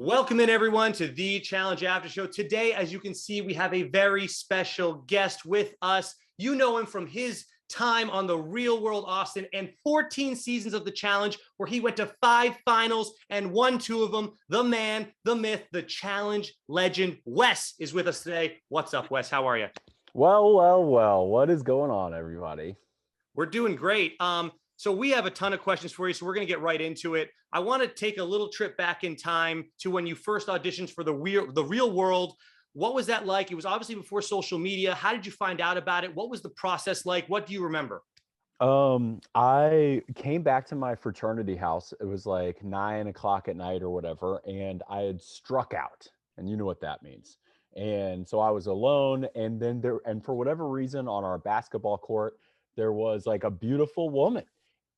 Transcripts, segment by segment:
Welcome in, everyone, to the Challenge Aftershow. Today, as you can see, we have a very special guest with us. You know him from his time on The Real World Austin and 14 seasons of The Challenge, where he went to 5 finals and won 2 of them. The man, the myth, the challenge legend, Wes is with us today. What's up, Wes? How are you? Well. What is going on, everybody? We're doing great. So we have a ton of questions for you, so we're going to get right into it. I want to take a little trip back in time to when you first auditioned for the real world. What was that like? It was obviously before social media. How did you find out about it? What was the process like? What do you remember? I came back to my fraternity house. It was like 9 o'clock at night or whatever, and I had struck out, and you know what that means. And so I was alone, and then for whatever reason on our basketball court, there was like a beautiful woman.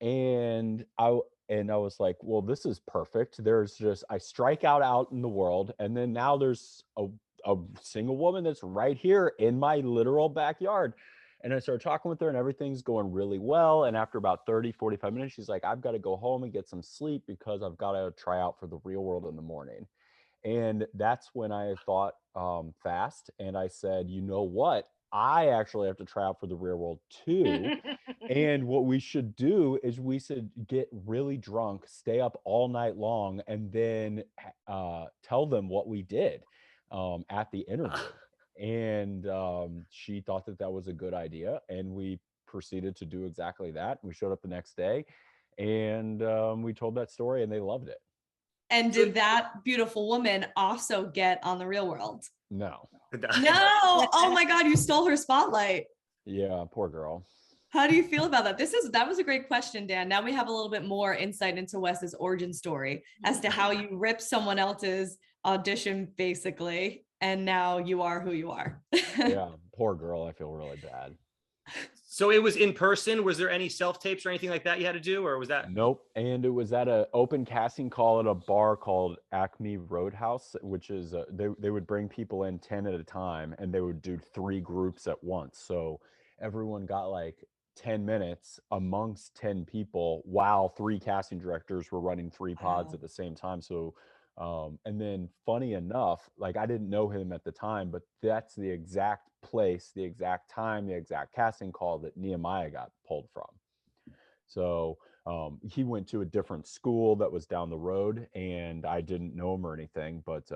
And I was like, well, this is perfect. I strike out in the world, and then now there's a single woman that's right here in my literal backyard. And I started talking with her, and everything's going really well. And after about 30-45 minutes, she's like, I've got to go home and get some sleep because I've got to try out for the real world in the morning. And that's when I thought fast, and I said, you know what? I actually have to try out for the real world too. And what we should do is we should get really drunk, stay up all night long, and then tell them what we did at the interview. And she thought that was a good idea, and we proceeded to do exactly that. We showed up the next day, and we told that story, and they loved it. And did that beautiful woman also get on the real world? No. No. Oh my God, you stole her spotlight. Yeah, poor girl. How do you feel about that? That was a great question, Dan. Now we have a little bit more insight into Wes's origin story as to how you ripped someone else's audition, basically, and now you are who you are. Yeah, poor girl. I feel really bad. So it was in person. Was there any self-tapes or anything like that you had to do, or was that? Nope. And it was at an open casting call at a bar called Acme Roadhouse, which is they would bring people in 10 at a time, and they would do 3 groups at once. So everyone got like 10 minutes amongst 10 people while 3 casting directors were running 3 pods Wow. at the same time. So and then funny enough, like I didn't know him at the time, but that's the exact place, the exact time, the exact casting call that Nehemiah got pulled from. So he went to a different school that was down the road, and I didn't know him or anything, but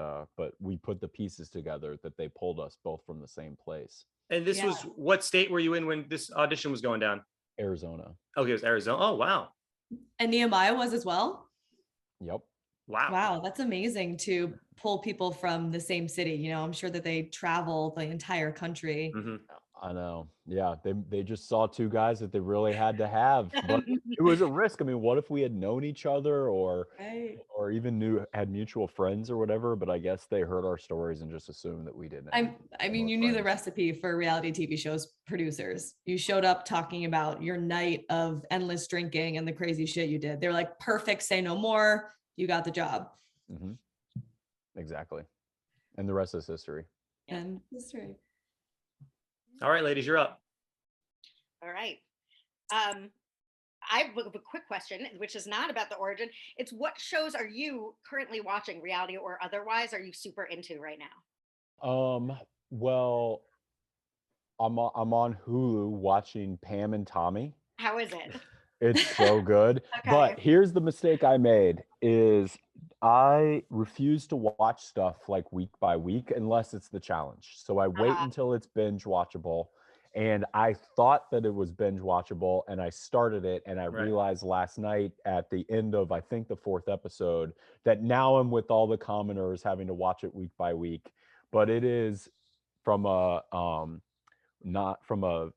we put the pieces together that they pulled us both from the same place. And this was, what state were you in when this audition was going down? Arizona. Okay, it was Arizona. Oh, wow. And Nehemiah was as well? Yep. Wow, that's amazing to pull people from the same city. You know, I'm sure that they travel the entire country. Mm-hmm. I know. Yeah, they just saw 2 guys that they really had to have, but it was a risk. I mean, what if we had known each other or even had mutual friends or whatever? But I guess they heard our stories and just assumed that we didn't. I mean, you knew the recipe for reality TV shows producers. You showed up talking about your night of endless drinking and the crazy shit you did. They were like, perfect, say no more. You got the job. Mm-hmm. Exactly. And the rest is history. And history. All right, ladies, you're up. All right. I have a quick question, which is not about the origin. It's what shows are you currently watching, reality or otherwise, are you super into right now? Well, I'm on Hulu watching Pam and Tommy. How is it? It's so good. Okay. But here's the mistake I made is I refuse to watch stuff like week by week unless it's the challenge. So I wait until it's binge watchable. And I thought that it was binge watchable, and I started it, and I realized last night at the end of, I think, the 4th episode that now I'm with all the commoners having to watch it week by week. But it is from a not from a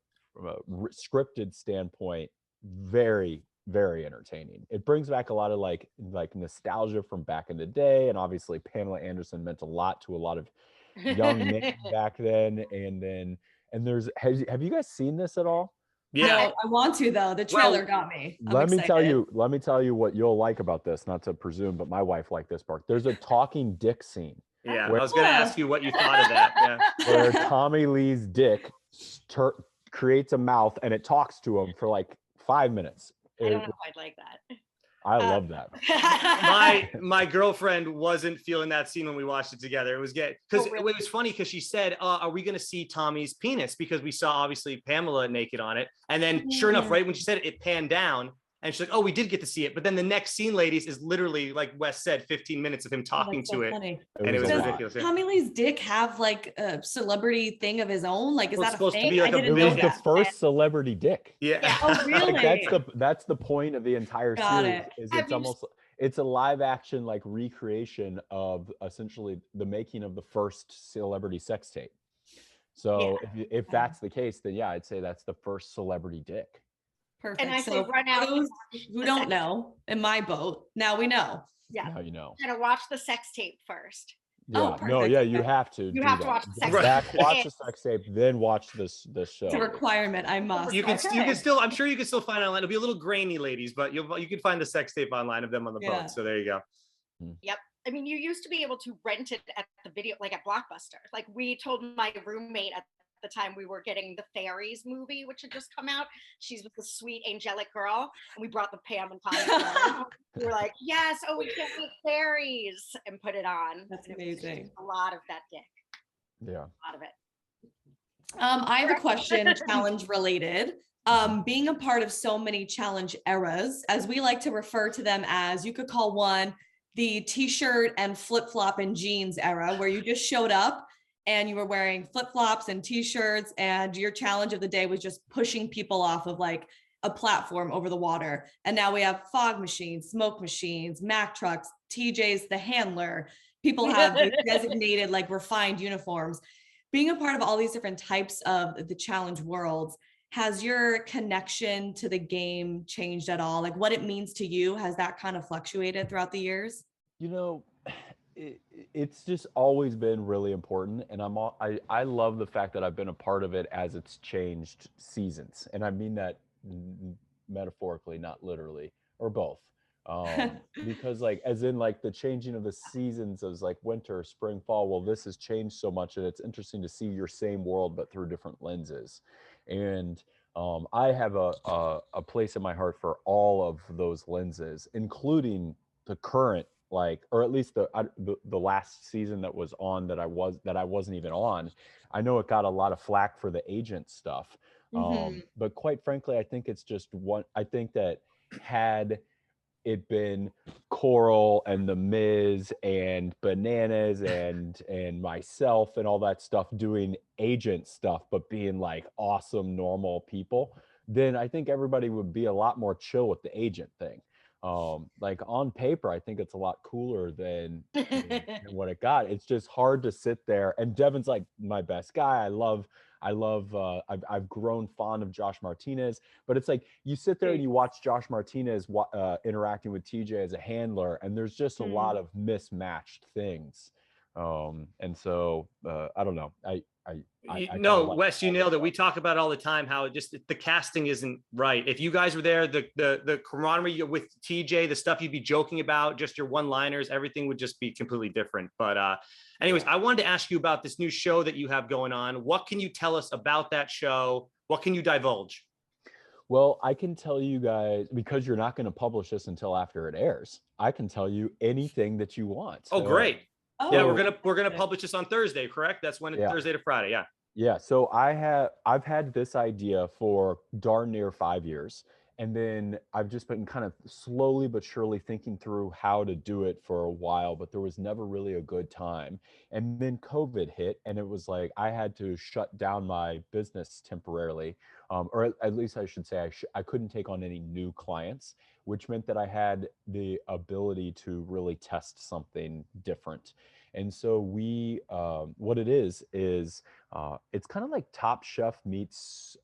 scripted standpoint, very, very entertaining. It brings back a lot of like nostalgia from back in the day, and obviously Pamela Anderson meant a lot to a lot of young men back then. And there's, have you guys seen this at all? Yeah, no, I want to though. The trailer got me. Let me tell you what you'll like about this. Not to presume, but my wife liked this part. There's a talking dick scene. Yeah, I was going to ask you what you thought of that. Yeah. Where Tommy Lee's dick creates a mouth and it talks to him for like 5 minutes. I don't know if I'd like that. I love that. My girlfriend wasn't feeling that scene when we watched it together. It was because it was funny because she said, "Are we going to see Tommy's penis?" Because we saw obviously Pamela naked on it, and then sure enough, right when she said it, it panned down, and she's like, "Oh, we did get to see it." But then the next scene, ladies, is literally like Wes said, 15 minutes of him talking to it, funny. and it was Does ridiculous. Yeah. Tommy Lee's dick have like a celebrity thing of his own? Like, is Well, it's that a supposed to thing? be like I a didn't It know was the that. first celebrity dick. Yeah. Oh, really? Like that's the point of the entire Got series. it. Is Have it's you almost it's a live action like recreation of essentially the making of the first celebrity sex tape. So if that's the case, then yeah, I'd say that's the first celebrity dick. Perfect. And I say So run for out and those watch who the don't sex- know, in my boat, now we know. Yeah, Now you know. kind of watch the sex tape first. Yeah, Oh, no, perfect. yeah, you Okay. have to. You do have to that. watch the sex Right. tape. Watch the sex tape, then watch this show. It's a requirement. I must. You can Okay. still, I'm sure you can still find it online. It'll be a little grainy, ladies, but you can find the sex tape online of them on the Yeah. boat. So there you go. Yep. I mean, you used to be able to rent it at the video, like at Blockbuster. Like we told my roommate at the time we were getting the Fairies movie, which had just come out. She's with the sweet angelic girl, and we brought the Pam and Tommy. We were like, yes, oh, we can't with fairies, and put it on. That's And it was amazing. a lot of that dick, Yeah. a lot of it. I have a question, challenge related. Being a part of so many challenge eras, as we like to refer to them as, you could call one the t-shirt and flip-flop and jeans era, where you just showed up and you were wearing flip-flops and t-shirts, and your challenge of the day was just pushing people off of like a platform over the water. And now we have fog machines, smoke machines, Mack trucks, TJ's the handler. People have these designated like refined uniforms. Being a part of all these different types of the challenge worlds, has your connection to the game changed at all? Like what it means to you, has that kind of fluctuated throughout the years? You know, it's just always been really important, and I love the fact that I've been a part of it as it's changed seasons, and I mean that metaphorically, not literally, or both. Because like as in like the changing of the seasons of like winter, spring, fall, well, this has changed so much, and it's interesting to see your same world but through different lenses. And I have a place in my heart for all of those lenses, including the current, like, or at least the last season that was on that I wasn't even on. I know it got a lot of flack for the agent stuff. But quite frankly, I think it's just one. I think that had it been Coral and the Miz and Bananas and myself and all that stuff doing agent stuff, but being like awesome normal people, then I think everybody would be a lot more chill with the agent thing. Like on paper, I think it's a lot cooler than what it got. It's just hard to sit there. And Devin's like my best guy. I've grown fond of Josh Martinez, but it's like you sit there and you watch Josh Martinez interacting with TJ as a handler, and there's just a lot of mismatched things. And so I don't know. No, Wes, you nailed it. We talk about it all the time how just the casting isn't right. If you guys were there, the camaraderie with TJ, the stuff you'd be joking about, just your one-liners, everything would just be completely different. But anyways, I wanted to ask you about this new show that you have going on. What can you tell us about that show? What can you divulge? Well, I can tell you guys, because you're not going to publish this until after it airs, I can tell you anything that you want. Oh, great. Oh, Yeah, we're gonna publish this on Thursday, correct? That's when it's Thursday to Friday. Yeah. Yeah. So I've had this idea for darn near 5 years. And then I've just been kind of slowly but surely thinking through how to do it for a while, but there was never really a good time. And then COVID hit, and it was like I had to shut down my business temporarily, or at least I should say I couldn't take on any new clients, which meant that I had the ability to really test something different. And so what it is it's kind of like Top Chef meets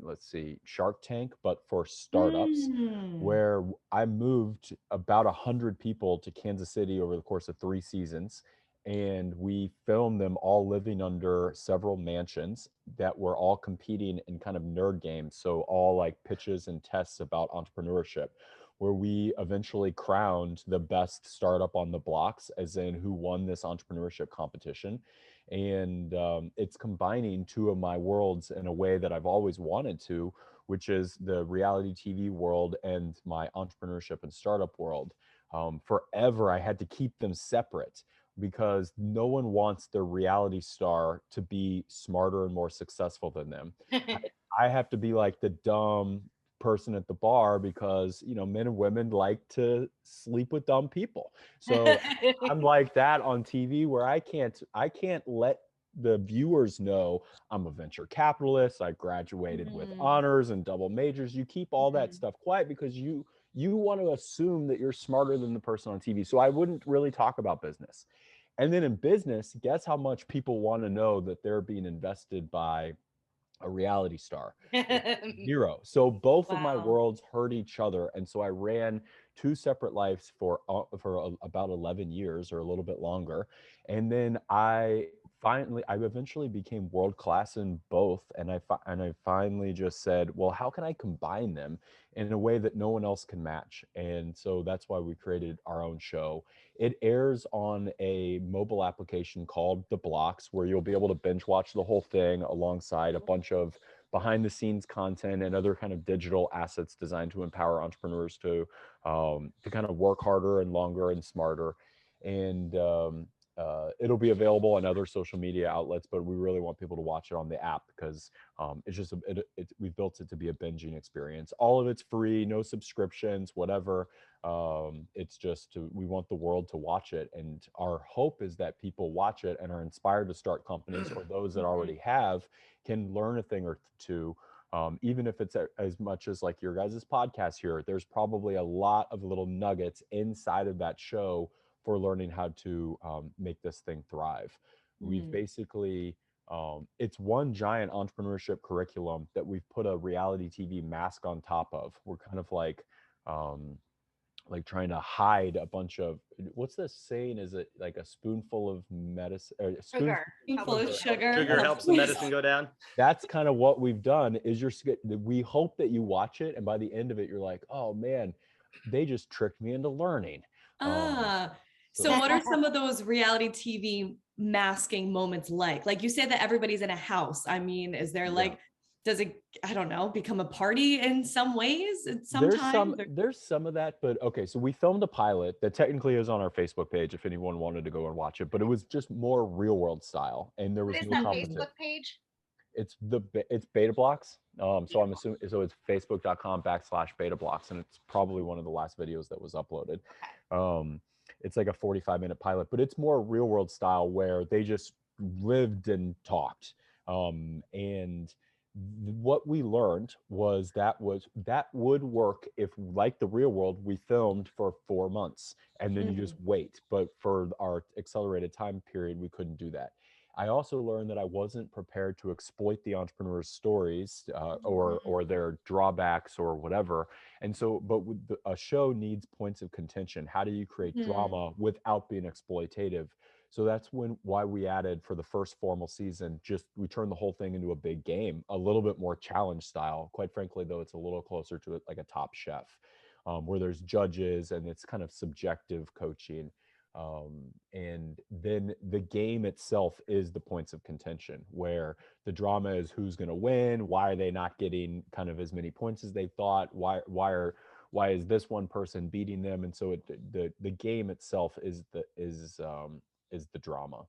let's see, Shark Tank, but for startups, where I moved about 100 people to Kansas City over the course of 3 seasons. And we filmed them all living under several mansions that were all competing in kind of nerd games. So all like pitches and tests about entrepreneurship, where we eventually crowned the best startup on the blocks, as in who won this entrepreneurship competition. And it's combining two of my worlds in a way that I've always wanted to, which is the reality TV world and my entrepreneurship and startup world. Forever, I had to keep them separate because no one wants their reality star to be smarter and more successful than them. I have to be like the dumb person at the bar because, you know, men and women like to sleep with dumb people. So I'm like that on TV where I can't let the viewers know I'm a venture capitalist. I graduated with honors and double majors. You keep all that stuff quiet because you want to assume that you're smarter than the person on TV. So I wouldn't really talk about business. And then in business, guess how much people want to know that they're being invested by a reality star? Zero. So both of my Wow. worlds hurt each other, and so I ran two separate lives for about 11 years or a little bit longer, and then I eventually became world class in both, and I finally just said, well, how can I combine them in a way that no one else can match? And so that's why we created our own show. It airs on a mobile application called The Blocks, where you'll be able to binge watch the whole thing alongside a bunch of behind the scenes content and other kind of digital assets designed to empower entrepreneurs to kind of work harder and longer and smarter. And it'll be available on other social media outlets, but we really want people to watch it on the app because it's just we've built it to be a binging experience. All of it's free, no subscriptions, whatever. It's just we want the world to watch it, and our hope is that people watch it and are inspired to start companies, or those that already have can learn a thing or two. Even if it's as much as like your guys' podcast here, there's probably a lot of little nuggets inside of that show for learning how to make this thing thrive. We've basically, it's one giant entrepreneurship curriculum that we've put a reality TV mask on top of. We're kind of like trying to hide a bunch of, what's this saying? Is it like a spoonful of medicine or a Sugar. Full of sugar. Sugar helps the medicine go down. That's kind of what we've done. Is we hope that you watch it, and by the end of it, you're like, oh man, they just tricked me into learning. So what are some of those reality TV masking moments like? Like you said that everybody's in a house. I mean, is there like, does it, I don't know, become a party in some ways? There's some of that, but okay. So we filmed a pilot that technically is on our Facebook page if anyone wanted to go and watch it, but it was just more real world style, and there was What is no that competition. Facebook page? It's Beta Blocks. So I'm assuming, so it's facebook.com/Beta Blocks, and it's probably one of the last videos that was uploaded. It's like a 45-minute pilot, but it's more real world style where they just lived and talked. And what we learned was that would work if, like the real world, we filmed for 4 months and then you just wait. But for our accelerated time period, we couldn't do that. I also learned that I wasn't prepared to exploit the entrepreneur's stories or their drawbacks or whatever. And so, but a show needs points of contention. How do you create drama without being exploitative? So that's why we added, for the first formal season, we turned the whole thing into a big game, a little bit more challenge style. Quite frankly, though, it's a little closer to it like a Top Chef, where there's judges and it's kind of subjective coaching. And then the game itself is the points of contention, where the drama is who's going to win, why are they not getting kind of as many points as they thought, why is this one person beating them? And so the game itself is the drama.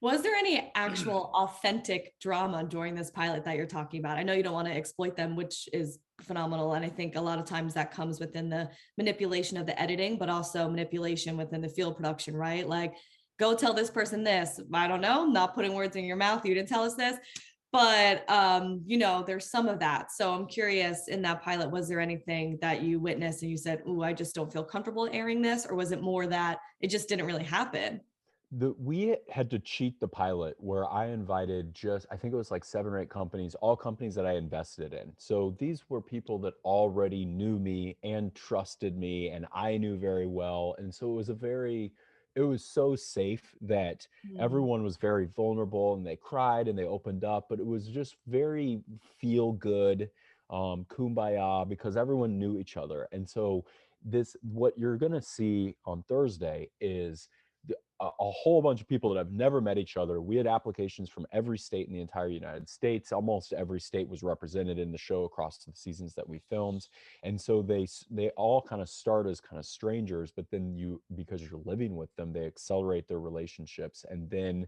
Was there any actual authentic drama during this pilot that you're talking about? I know you don't want to exploit them, which is phenomenal. And I think a lot of times that comes within the manipulation of the editing, but also manipulation within the field production, right? Like, go tell this person this. I don't know, not putting words in your mouth. You didn't tell us this. But, there's some of that. So I'm curious, in that pilot, was there anything that you witnessed and you said, "Ooh, I just don't feel comfortable airing this"? Or was it more that it just didn't really happen? We had to cheat the pilot, where I invited I think it was like 7 or 8 companies, all companies that I invested in. So these were people that already knew me and trusted me, and I knew very well. And so it was so safe that everyone was very vulnerable, and they cried and they opened up, but it was just very feel good, kumbaya, because everyone knew each other. And so what you're going to see on Thursday is a whole bunch of people that have never met each other. We had applications from every state in the entire United States. Almost every state was represented in the show across the seasons that we filmed. And so they all kind of start as kind of strangers, but then because you're living with them, they accelerate their relationships, and then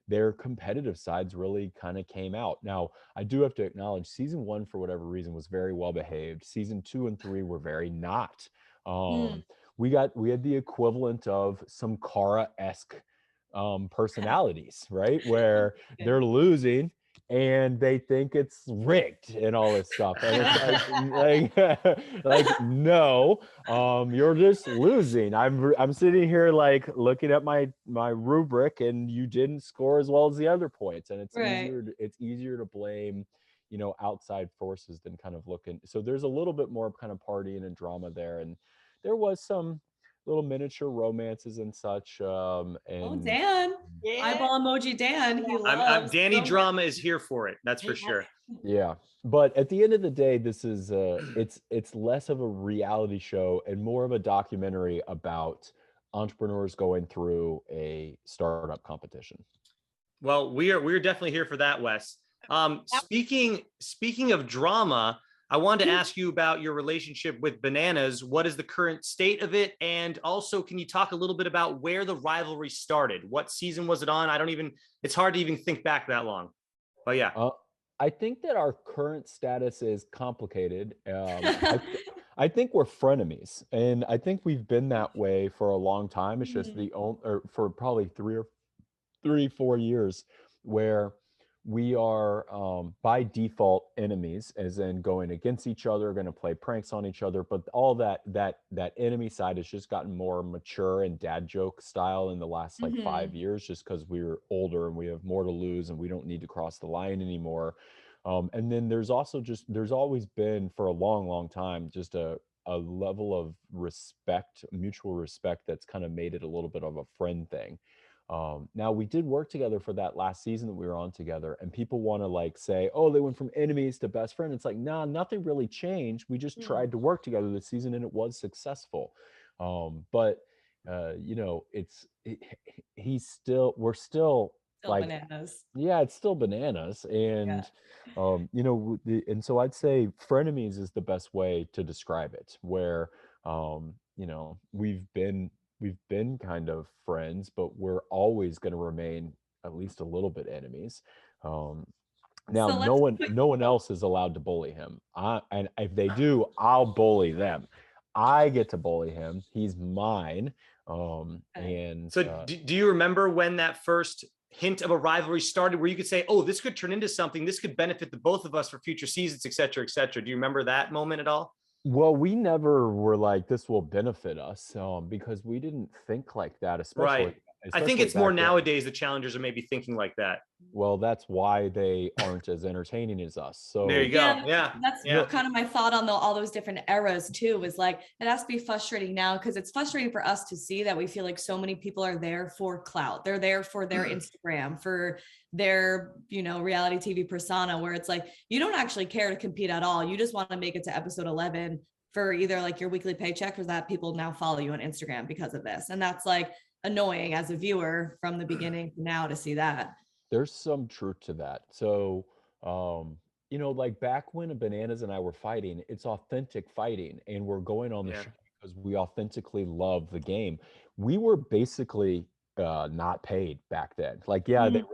their competitive sides really kind of came out. Now, I do have to acknowledge season 1, for whatever reason, was very well behaved. Season 2 and 3 were very not. Mm. We had the equivalent of some Kara-esque personalities, right? Where Yeah. they're losing and they think it's rigged and all this stuff. And it's like no, you're just losing. I'm sitting here like looking at my rubric, and you didn't score as well as the other points. And it's Right. easier to blame, outside forces than kind of looking. So there's a little bit more kind of partying and drama there. And there was some little miniature romances and such. Oh, And Dan. Yeah. Eyeball emoji Dan. He Yeah. I'm loves Danny romance. Drama is here for it. That's for sure. yeah, but at the end of the day, this is it's less of a reality show and more of a documentary about entrepreneurs going through a startup competition. Well, we're definitely here for that, Wes. That- Speaking of drama, I wanted to ask you about your relationship with Bananas. What is the current state of it? And also, can you talk a little bit about where the rivalry started? What season was it on? It's hard to even think back that long. But yeah. I think that our current status is complicated. I think we're frenemies, and I think we've been that way for a long time. It's just or for probably 4 years, where we are by default enemies, as in going against each other, going to play pranks on each other. But all that enemy side has just gotten more mature and dad joke style in the last like 5 years, just because we're older and we have more to lose and we don't need to cross the line anymore. And then there's always been, for a long time, just a level of respect, mutual respect, that's kind of made it a little bit of a friend thing. Now, we did work together for that last season that we were on together, and people want to like say, oh, they went from enemies to best friend. It's like, nah, nothing really changed. We just tried to work together this season and it was successful. But we're still like, Bananas. yeah, it's still bananas. And and so I'd say frenemies is the best way to describe it, where we've been kind of friends, but we're always going to remain at least a little bit enemies. Now, So no one else is allowed to bully him. And if they do, I'll bully them. I get to bully him. He's mine. And So do you remember when that first hint of a rivalry started, where you could say, oh, this could turn into something, this could benefit the both of us for future seasons, et cetera, et cetera? Do you remember that moment at all? well, we never were like, this will benefit us, because we didn't think like that, Right. I think especially it's more back then. nowadays the challengers are maybe thinking like that. Well, that's why they aren't as entertaining as us. So There you go. Yeah. That's Yeah. kind of my thought on all those different eras too, is like, it has to be frustrating now, because it's frustrating for us to see that we feel like so many people are there for clout. They're there for their Instagram, for their, reality TV persona, where it's like, you don't actually care to compete at all. You just want to make it to episode 11 for either like your weekly paycheck, or that people now follow you on Instagram because of this. And that's like annoying as a viewer from the beginning to now to see that. there's some truth to that. So, like back when Bananas and I were fighting, it's authentic fighting, and we're going on the show because we authentically love the game. We were basically not paid back then. Like, yeah, they wrote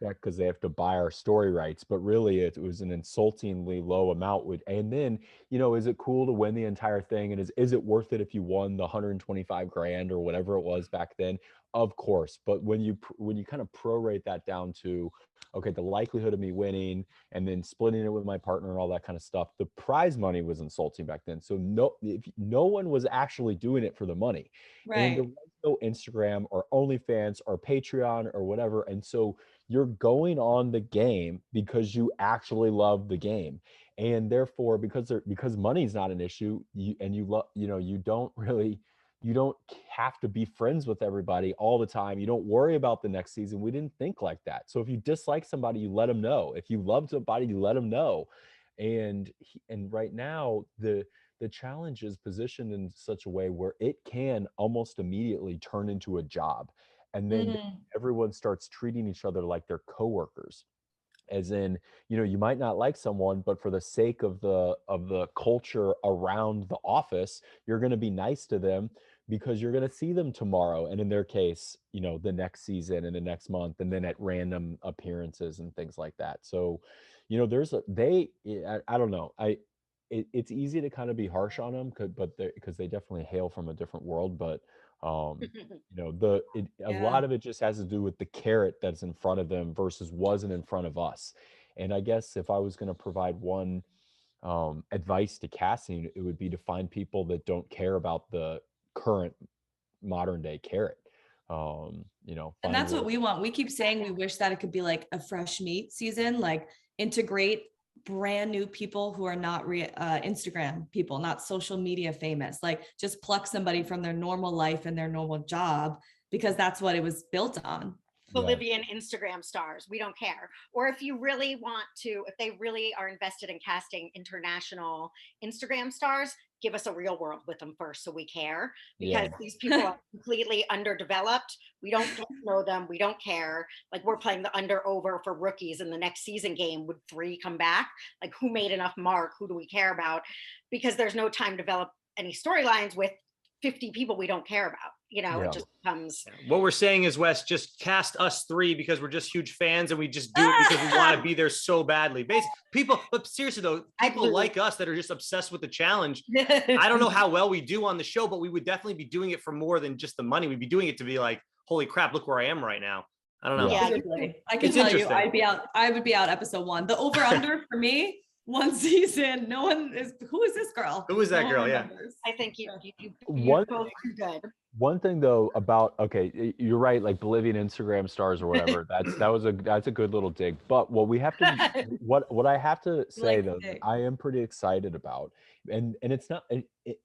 that because they have to buy our story rights, but really it was an insultingly low amount. And then, is it cool to win the entire thing? And is it worth it if you won the 125 grand or whatever it was back then? Of course. But when you kind of prorate that down to, okay, the likelihood of me winning and then splitting it with my partner and all that kind of stuff, the prize money was insulting back then. So no one was actually doing it for the money. And there Right. was no Instagram or OnlyFans or Patreon or whatever. And so you're going on the game because you actually love the game. And therefore, because money's not an issue, you don't have to be friends with everybody all the time. You don't worry about the next season. We didn't think like that. So if you dislike somebody, you let them know. If you love somebody, you let them know. And right now, the challenge is positioned in such a way where it can almost immediately turn into a job. And then everyone starts treating each other like they're coworkers. As in, you might not like someone, but for the sake of the culture around the office, you're going to be nice to them because you're going to see them tomorrow. And in their case, the next season and the next month, and then at random appearances and things like that. So, I don't know. It's easy to kind of be harsh on them, because they definitely hail from a different world. But a lot of it just has to do with the carrot that's in front of them versus wasn't in front of us. And I guess if I was going to provide one advice to casting, it would be to find people that don't care about the current modern day carrot. And that's what we want. We keep saying we wish that it could be like a fresh meat season, like integrate brand new people who are not Instagram people, not social media famous, like just pluck somebody from their normal life and their normal job, because that's what it was built on. Bolivian Instagram stars, we don't care. Or if you really want to, if they really are invested in casting international Instagram stars, give us a real world with them first so we care, because these people are completely underdeveloped. We don't get to know them. We don't care. Like, we're playing the under over for rookies in the next season game. Would 3 come back? Like, who made enough mark? Who do we care about? Because there's no time to develop any storylines with 50 people we don't care about. It just becomes. What we're saying is, Wes, just cast us 3 because we're just huge fans and we just do it because we want to be there so badly. Basically, but seriously though, people like us that are just obsessed with the challenge. I don't know how well we do on the show, but we would definitely be doing it for more than just the money. We'd be doing it to be like, holy crap, look where I am right now. I don't know. Yeah, I can tell you, I would be out episode 1. The over under for me, 1 season. No one is. Who is this girl? Who is that girl? Yeah. I think you both too good. One thing though about, okay, you're right, like Bolivian Instagram stars or whatever. That's a good little dig. But what we have to, what I have to say though, I am pretty excited about, and it's not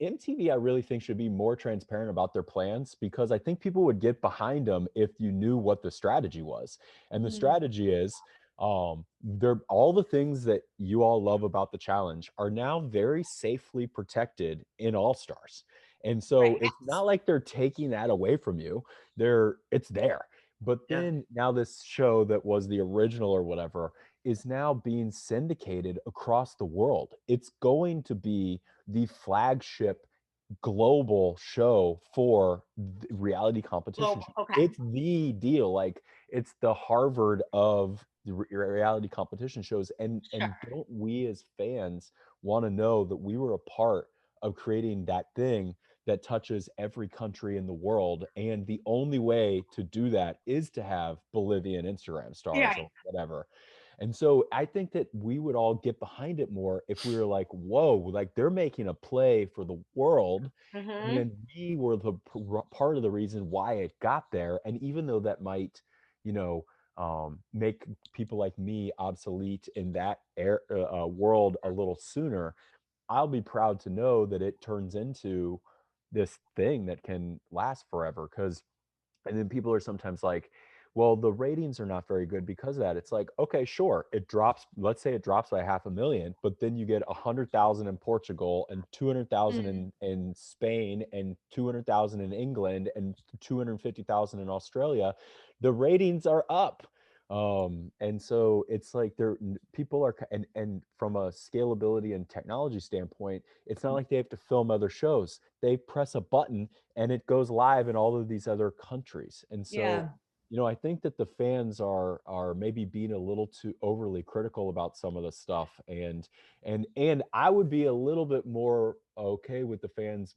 MTV. I really think should be more transparent about their plans, because I think people would get behind them if you knew what the strategy was. And the strategy is, they're all the things that you all love about the challenge are now very safely protected in All Stars. And so it's not like they're taking that away from you. It's there. But then now this show that was the original or whatever is now being syndicated across the world. It's going to be the flagship global show for the reality competition. It's the deal. Like, it's the Harvard of the reality competition shows. And don't we as fans want to know that we were a part of creating that thing that touches every country in the world? And the only way to do that is to have Bolivian Instagram stars or whatever. And so I think that we would all get behind it more if we were like, whoa, like they're making a play for the world. And then we were the part of the reason why it got there. And even though that might, make people like me obsolete in that world a little sooner, I'll be proud to know that it turns into this thing that can last forever. And then people are sometimes like, well, the ratings are not very good because of that. It's like, okay, sure, it drops. Let's say it drops by 500,000, but then you get 100,000 in Portugal and 200,000 in Spain and 200,000 in England and 250,000 in Australia. The ratings are up. And so it's like people are, and from a scalability and technology standpoint, it's not like they have to film other shows. They press a button and it goes live in all of these other countries. And so, I think that the fans are maybe being a little too overly critical about some of the stuff. And I would be a little bit more okay with the fans,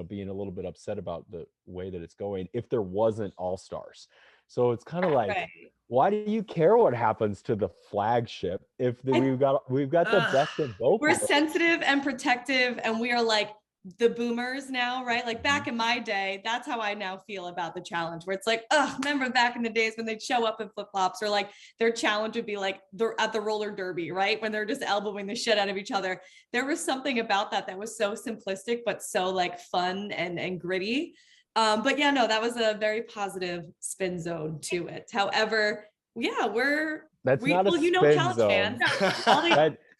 being a little bit upset about the way that it's going if there wasn't All Stars. So it's kind of like, why do you care what happens to the flagship if we've got the best of both? We're sensitive and protective, and we are like the boomers now, right? Like back in my day, that's how I now feel about the challenge, where it's like, remember back in the days when they'd show up in flip-flops, or like their challenge would be like they're at the roller derby, right? When they're just elbowing the shit out of each other. There was something about that was so simplistic, but so like fun and gritty. But yeah, no, that was a very positive spin zone to it. However, yeah, that's not a spin zone. Fans,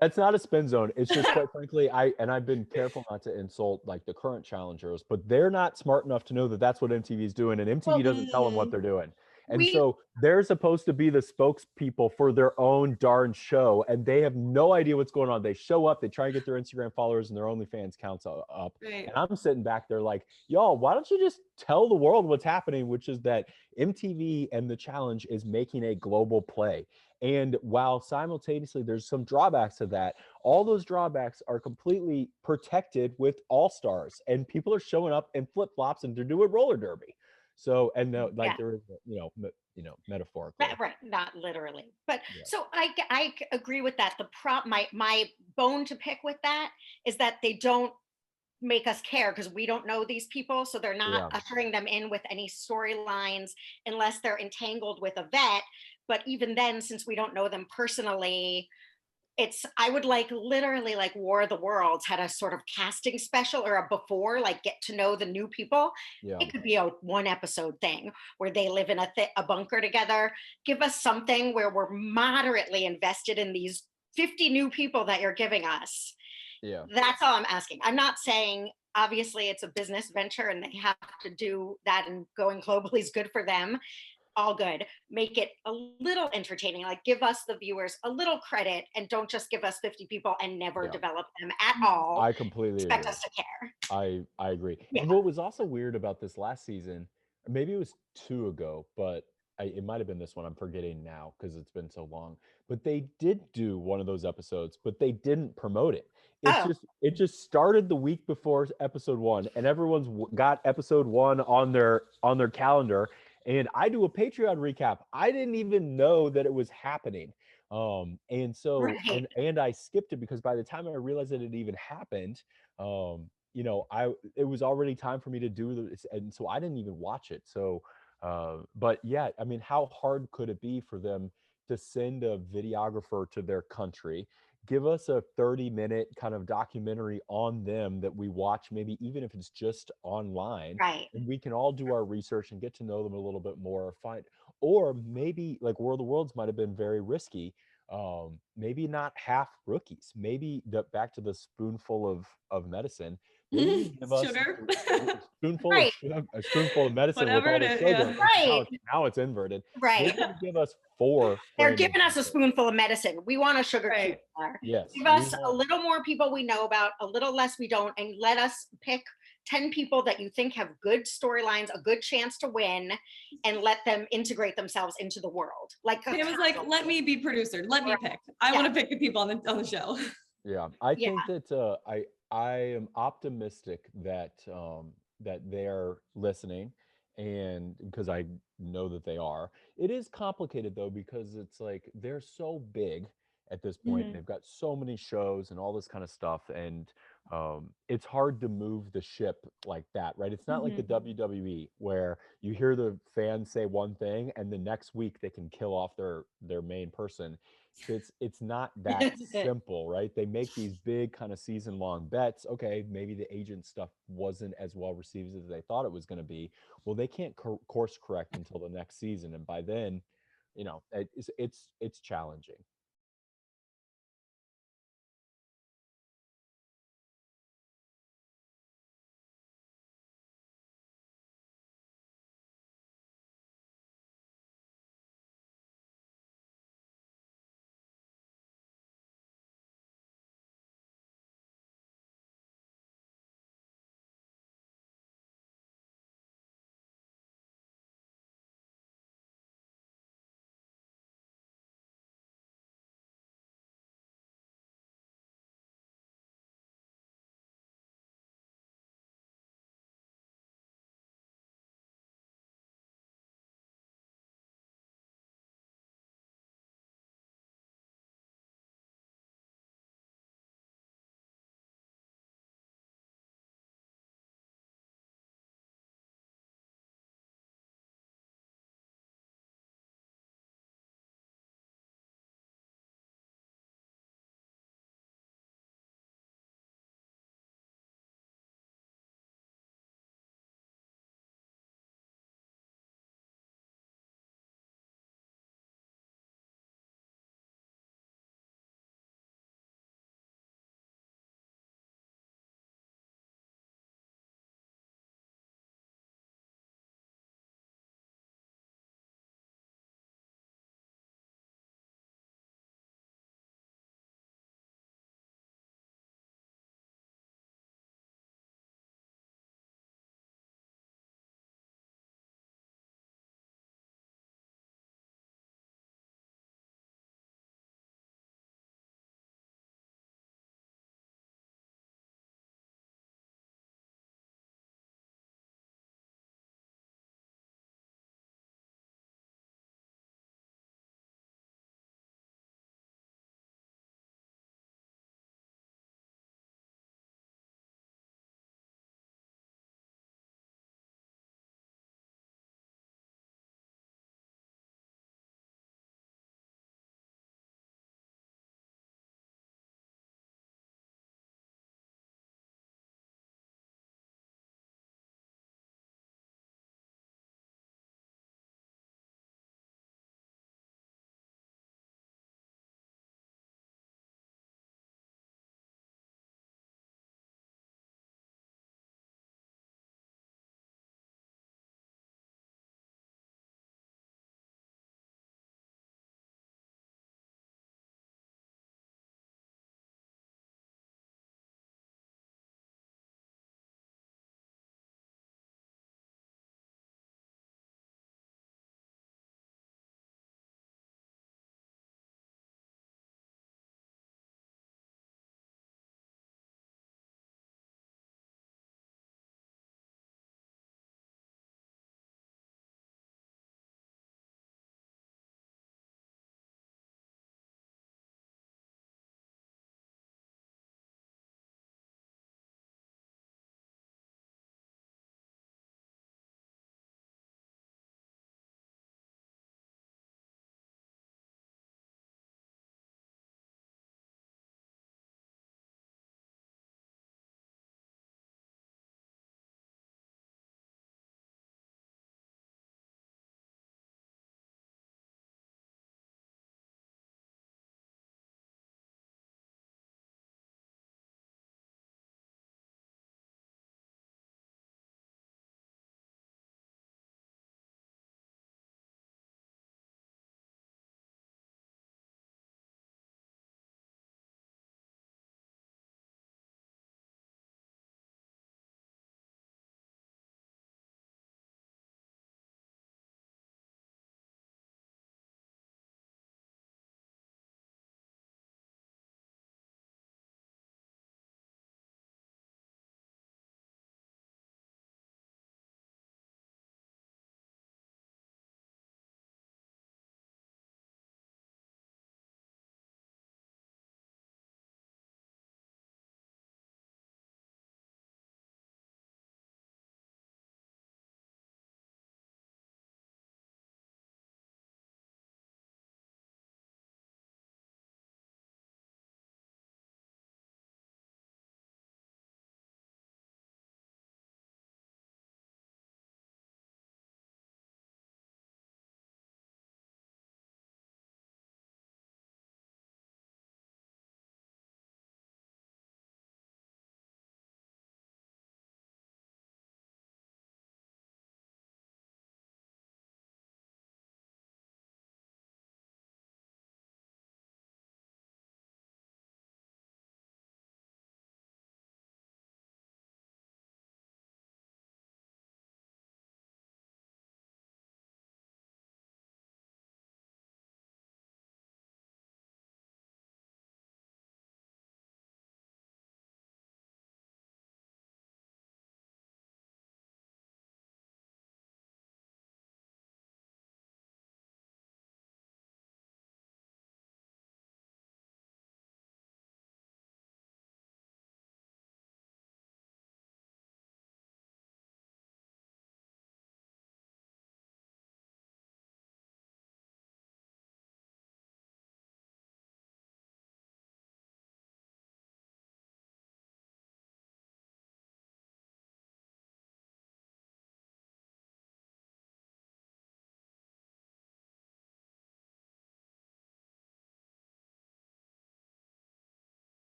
That That's not a spin zone. It's just quite frankly, I've been careful not to insult like the current challengers, but they're not smart enough to know that that's what MTV is doing, and MTV doesn't tell them what they're doing. And We so they're supposed to be the spokespeople for their own darn show, and they have no idea what's going on. They show up, they try and get their Instagram followers and their OnlyFans counts up. Right. And I'm sitting back there like, y'all, why don't you just tell the world what's happening, which is that MTV and the challenge is making a global play. And while simultaneously there's some drawbacks to that, all those drawbacks are completely protected with all stars, and people are showing up in flip flops and they're doing roller derby. So, and like there is, metaphorically, right, not literally, but Yeah. so I agree with that. My bone to pick with that is that they don't make us care because we don't know these people, so they're not Yeah. ushering them in with any storylines unless they're entangled with a vet. But even then, since we don't know them personally, I would like literally like War of the Worlds had a sort of casting special or a before, like get to know the new people. Yeah. It could be a one episode thing where they live in a bunker together. Give us something where we're moderately invested in these 50 new people that you're giving us. Yeah. That's all I'm asking. I'm not saying obviously it's a business venture and they have to do that, and going globally is good for them. All good. Make it a little entertaining. Like give us the viewers a little credit and don't just give us 50 people and never Yeah. develop them at all. I completely Expect agree. us to care. I agree. Yeah. And what was also weird about this last season, or maybe it was 2 ago, but it might have been this one. I'm forgetting now because it's been so long. But they did do one of those episodes, but they didn't promote it. Oh. It just started the week before episode 1, and everyone's got episode 1 on their calendar. And I do a Patreon recap. I didn't even know that it was happening. And so Right. and I skipped it because by the time I realized that it even happened, it was already time for me to do this, and so I didn't even watch it. So but yeah, I mean, how hard could it be for them to send a videographer to their country, give us a 30-minute kind of documentary on them that we watch, maybe even if it's just online, Right. and we can all do our research and get to know them a little bit more, or maybe like World of Worlds might have been very risky. Maybe not half rookies, maybe back to the spoonful of medicine. Maybe you give us Sugar. Right. a spoonful of medicine with Whatever all it the is, sugar. yeah. And Right. now it's inverted. Right. Maybe you give us 4. They're random giving us a people. spoonful of medicine. We want a sugar cube Right. bar. Yes. Give us a little more people we know about, a little less we don't, and let us pick 10 people that you think have good storylines, a good chance to win, and let them integrate themselves into the world. Like It was like, let me be producer. Let me pick. I want to pick the people on the show. Yeah, I Yeah. think that I am optimistic that that they're listening, and because I know that they are. It is complicated though, because it's like they're so big at this point, and Mhm. they've got so many shows and all this kind of stuff, and it's hard to move the ship like that, right? It's not like the Mhm. WWE where you hear the fans say one thing and the next week they can kill off their main person. It's not that simple, right? They make these big kind of season long bets. Okay, maybe the agent stuff wasn't as well received as they thought it was going to be. Well, they can't course correct until the next season, and by then, it's challenging.